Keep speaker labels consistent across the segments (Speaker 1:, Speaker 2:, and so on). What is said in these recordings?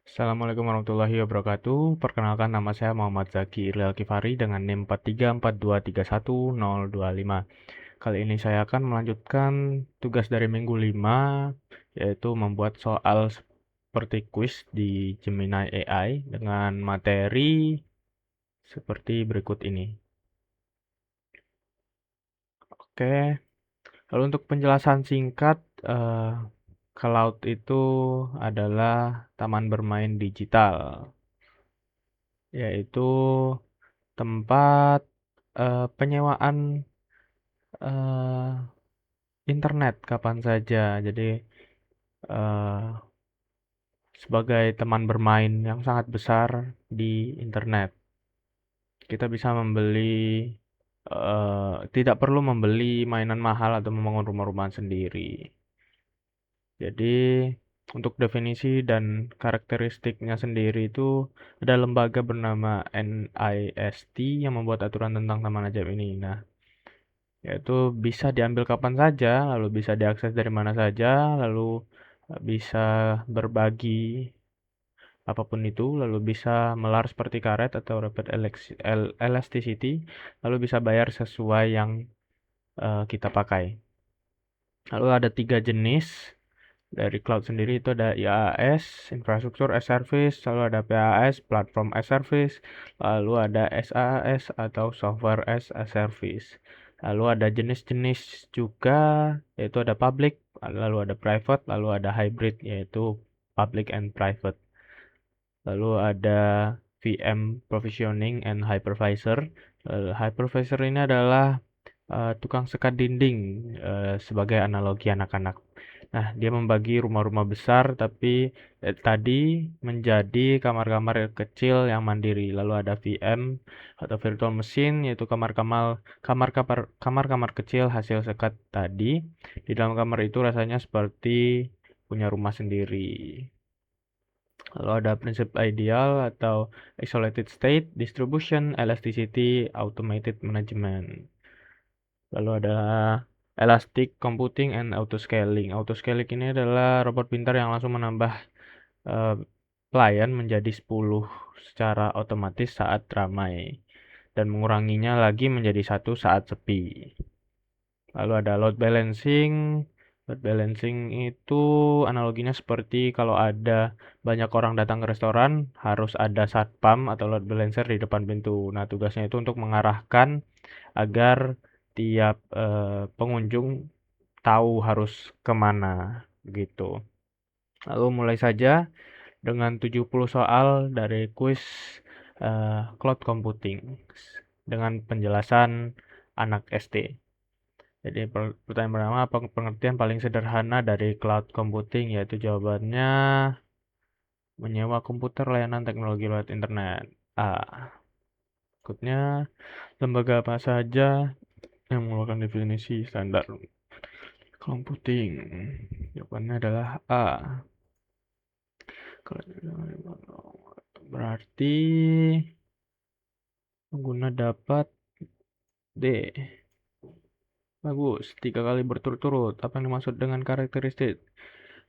Speaker 1: Assalamualaikum warahmatullahi wabarakatuh. Perkenalkan, nama saya Muhammad Zaki Iril Kifari dengan NIM 4342310025. Kali ini saya akan melanjutkan tugas dari minggu 5, yaitu membuat soal seperti kuis di Gemini AI dengan materi seperti berikut ini. Oke, lalu untuk penjelasan singkat, Cloud itu adalah taman bermain digital, yaitu tempat penyewaan eh, internet kapan saja. Jadi eh, sebagai teman bermain yang sangat besar di internet, kita bisa tidak perlu membeli mainan mahal atau membangun rumah-rumahan sendiri. Jadi untuk definisi dan karakteristiknya sendiri itu ada lembaga bernama NIST yang membuat aturan tentang taman ajaib ini. Nah, yaitu bisa diambil kapan saja, lalu bisa diakses dari mana saja, lalu bisa berbagi apapun itu, lalu bisa melar seperti karet atau rapid elasticity, lalu bisa bayar sesuai yang kita pakai. Lalu ada 3 jenis dari cloud sendiri, itu ada IaaS, Infrastructure as Service, lalu ada PaaS, Platform as Service, lalu ada SaaS atau Software as a Service. Lalu ada jenis-jenis juga, yaitu ada public, lalu ada private, lalu ada hybrid, yaitu public and private. Lalu ada VM Provisioning and Hypervisor. Hypervisor ini adalah tukang sekat dinding, sebagai analogi anak-anak. Nah, dia membagi rumah-rumah besar tapi tadi menjadi kamar-kamar kecil yang mandiri. Lalu ada VM atau virtual machine, yaitu kamar-kamar kecil hasil sekat tadi. Di dalam kamar itu rasanya seperti punya rumah sendiri. Lalu ada prinsip ideal atau isolated state, distribution, elasticity, automated management. Lalu ada elastic computing and autoscaling. Autoscaling ini adalah robot pintar yang langsung menambah eh, pelayan menjadi 10 secara otomatis saat ramai dan menguranginya lagi menjadi 1 saat sepi. Lalu ada load balancing. Load balancing itu analoginya seperti kalau ada banyak orang datang ke restoran, harus ada satpam atau load balancer di depan pintu. Nah, tugasnya itu untuk mengarahkan agar tiap pengunjung tahu harus kemana gitu. Lalu mulai saja dengan 70 soal dari kuis cloud computing dengan penjelasan anak SD. Jadi pertanyaan pertama, apa pengertian paling sederhana dari cloud computing? Yaitu jawabannya menyewa komputer layanan teknologi lewat internet. A. Berikutnya, lembaga apa saja yang mengeluarkan definisi standar computing? Jawabannya adalah A. Berarti pengguna dapat D. Bagus, 3 kali berturut-turut. Apa yang dimaksud dengan karakteristik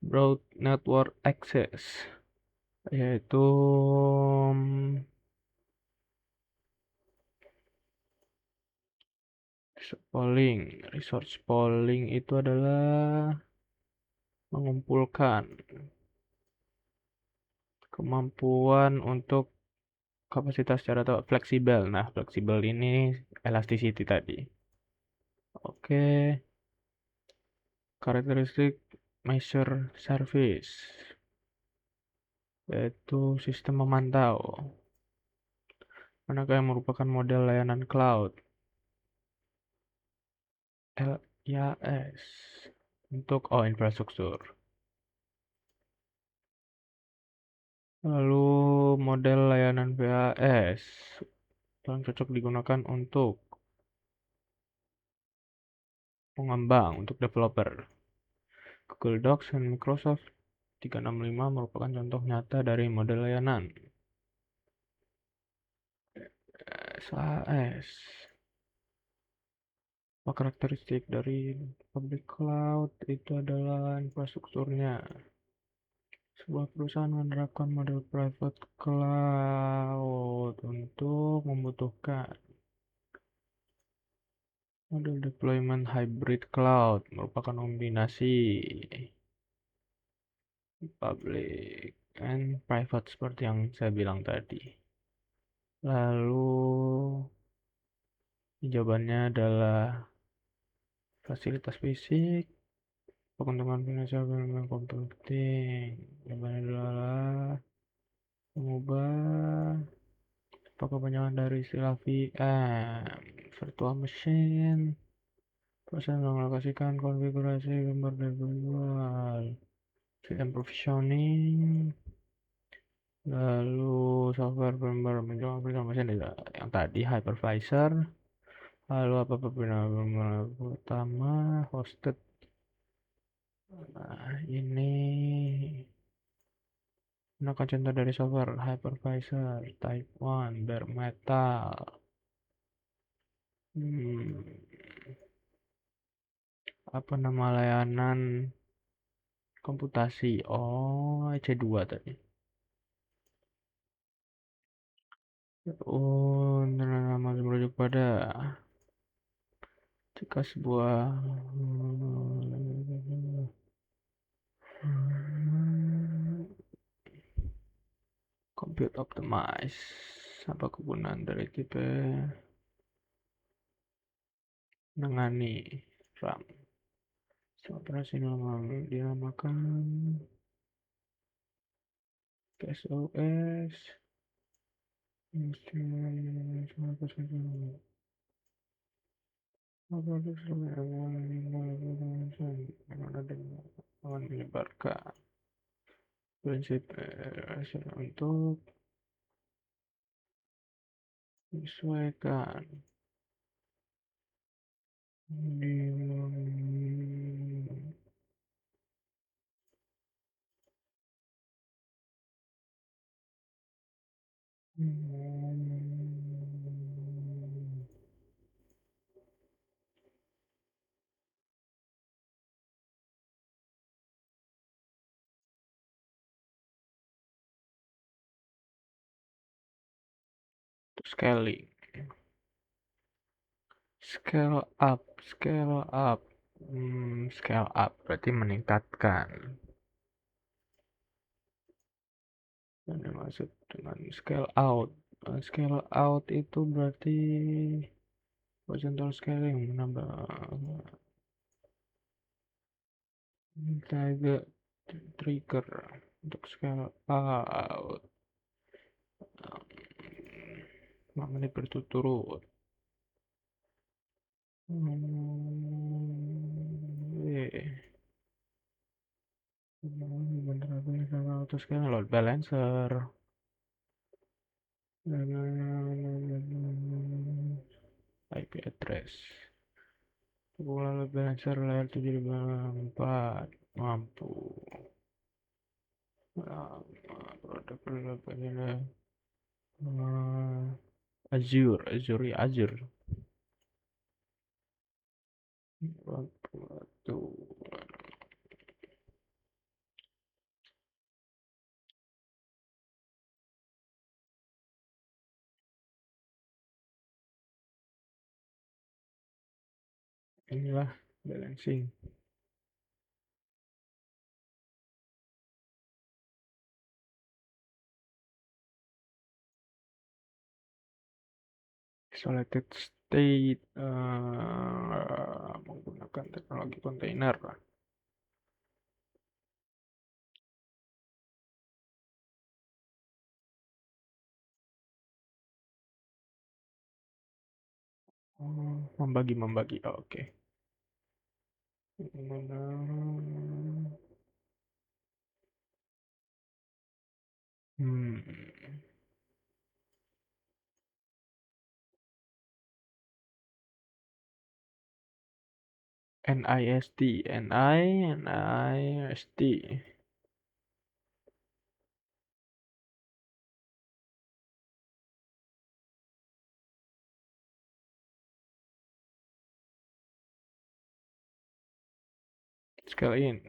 Speaker 1: broad network access? Yaitu resource polling itu adalah mengumpulkan kemampuan untuk kapasitas secara fleksibel. Nah, fleksibel ini elasticity tadi. Oke, karakteristik measure service yaitu sistem memantau. Manakah yang merupakan model layanan cloud? LIAS untuk infrastruktur. Lalu model layanan PaaS yang cocok digunakan untuk pengembang, untuk developer. Google Docs dan Microsoft 365 merupakan contoh nyata dari model layanan. SAS. Apa karakteristik dari public cloud? Itu adalah infrastrukturnya. Sebuah perusahaan menerapkan model private cloud untuk membutuhkan model deployment hybrid cloud merupakan kombinasi public and private seperti yang saya bilang tadi. Lalu jawabannya adalah fasilitas fisik, keuntungan finansial dan computing. Jawabannya adalah mengubah apa kepanjangan dari istilah VM, virtual machine, proses mengalokasikan konfigurasi gambar dari visual, VM provisioning, lalu software firmware menjual virtual machine yang tadi hypervisor, lalu apa perbedaan utama hosted. Nah, ini gunakan contoh dari software hypervisor type 1 bare metal. Apa nama layanan komputasi? Oh, EC2 tadi. Oh, nama merujuk pada jika sebuah compute optimize. Apa kegunaan dari tipe menangani RAM? Operasi dinamakan KSOS. Menyebarkan prinsip untuk menyesuaikan di scaling, scale up, scale up, scale up berarti meningkatkan. Dan yang maksud dengan scale out, scale out itu berarti horizontal scaling, menambah trigger untuk scale out 5 menit berturut-turut. Auto scaling load balancer. IP address. Load balancer layer 754 mampu. Produk berlapaknya Azure, Azure ya Azure. Waktu inilah balancing. Isolated state menggunakan teknologi kontainer. Membagi. Oh, oke. NIST, NIST. Scale in.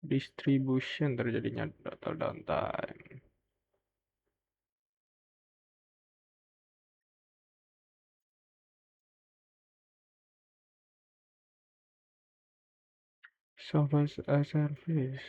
Speaker 1: distribution terjadinya data downtime. Software as a service.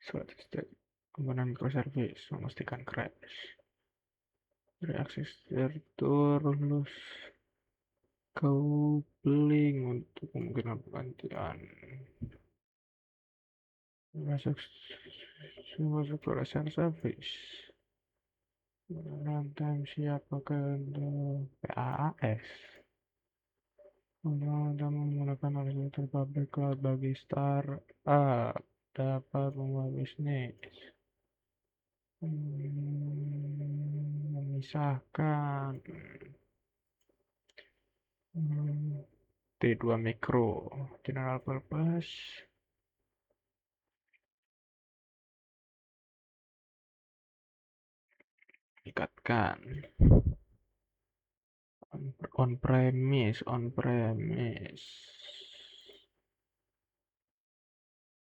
Speaker 1: Suatu state komponen microservice memastikan crash. Reaksi terus coupling untuk kemungkinan penggantian. Masuk proses service. Runtime siap pakai untuk PaaS. Untuk menggunakan arsitektur public cloud bagi startup dapat membuat bisnis. Memisahkan T2 Micro General Purpose ikatkan on-premise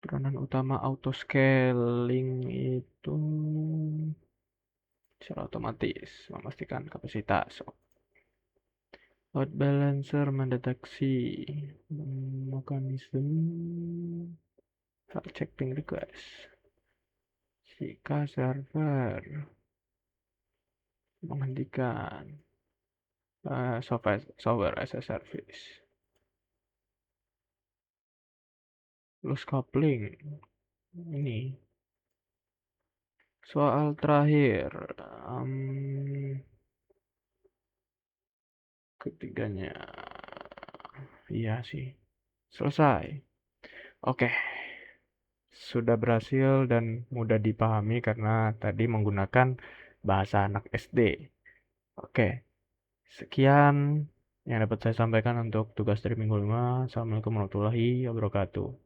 Speaker 1: peranan utama auto scaling itu secara otomatis memastikan kapasitas. Load balancer mendeteksi mekanisme check ping request. Jika server menghentikan software as a service. Loose coupling ini soal terakhir ketiganya iya sih selesai. Oke, sudah berhasil dan mudah dipahami karena tadi menggunakan bahasa anak SD. Oke, sekian yang dapat saya sampaikan untuk tugas dari minggu 5. Assalamualaikum warahmatullahi wabarakatuh.